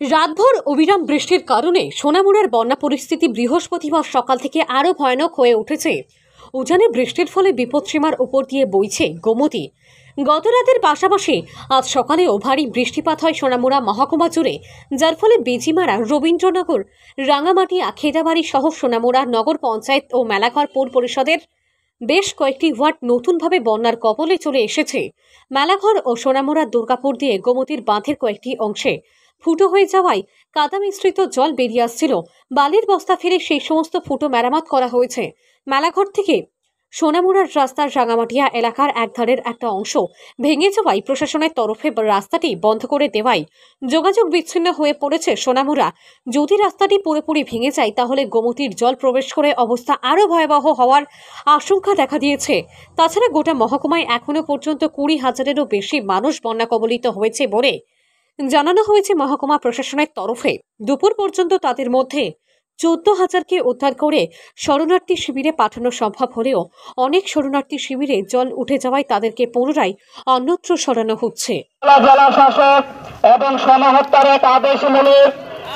রাতভর অবিরাম বৃষ্টির কারণে সোনামুড়ার বন্যা পরিস্থিতি বৃহস্পতিবার সকাল থেকে আরও ভয়ানক হয়ে উঠেছে। উজানে বৃষ্টির ফলে বিপদসীমার উপর দিয়ে বইছে গোমতী। গত রাতের পাশাপাশি আজ সকালেও ভারী বৃষ্টিপাত হয় সোনামুড়া মহকুমা জুড়ে, যার ফলে বেজিমারা, রবীন্দ্রনগর, রাঙামাটিয়া, খেদাবাড়ি সহ সোনামুড়া নগর পঞ্চায়েত ও মেলাঘর পৌর পরিষদের বেশ কয়েকটি ওয়ার্ড নতুনভাবে বন্যার কবলে চলে এসেছে। মেলাঘর ও সোনামুড়া দুর্গাপুর দিয়ে গোমতীর বাঁধের কয়েকটি অংশে ফুটো হয়ে যাওয়ায় কাদা মিশ্রিত জল বেরিয়ে আসছিল। বালির বস্তা ফেলে সেই সমস্ত ফুটো মেরামত করা হয়েছে। মেলাঘর থেকে সোনামুড়ার রাস্তার রাঙামাটিয়া এলাকার একধারের একটা অংশ ভেঙে যাওয়ায় প্রশাসনের তরফে রাস্তাটি বন্ধ করে দেওয়ায় যোগাযোগ বিচ্ছিন্ন হয়ে পড়েছে সোনামুড়া। যদি রাস্তাটি পুরোপুরি ভেঙে যায় তাহলে গোমতীর জল প্রবেশ করে অবস্থা আরও ভয়াবহ হওয়ার আশঙ্কা দেখা দিয়েছে। তাছাড়া গোটা মহকুমায় এখনো পর্যন্ত 20,000-এরও বেশি মানুষ বন্যা কবলিত হয়েছে বলে জানানো হয়েছে মহকুমা প্রশাসনের তরফে। দুপুর পর্যন্ত তাদের মধ্যে 14,000-কে উদ্ধার করে শরণার্থী শিবিরে পাঠানো সম্ভব হলেও অনেক শরণার্থী শিবিরে জল উঠে যাওয়ায় তাদেরকে পুনরায় অন্যত্র সরানো হচ্ছে। জেলা শাসক এবং সমাহর্তার এক আদেশ মেনে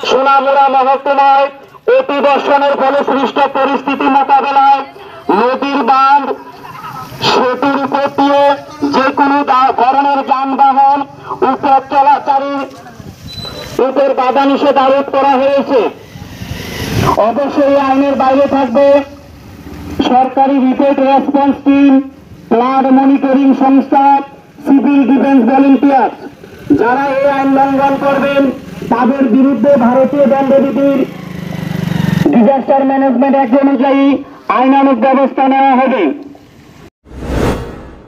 সোনামুড়া মহকুমায় অতি বর্ষণের ফলে সৃষ্ট পরিস্থিতি মোকাবেলায় নদীর বাঁধ সেতুর উপর দিয়ে যে কোনো ধরনের যানবাহন উপর চলাচলের উপর বাধা নিষেধ আরোপ করা হয়েছে। অবশ্যই আইনের বাইরে থাকবে সরকারি report response team, flood monitoring সংস্থা, সিভিল ডিফেন্স ভলেন্টিয়ার। যারা এই আইন লঙ্ঘন করবেন তাদের বিরুদ্ধে ভারতীয় দণ্ডবিধির ডিজাস্টার ম্যানেজমেন্ট অ্যাক্ট অনুযায়ী আইনানুগ ব্যবস্থা নেওয়া হবে।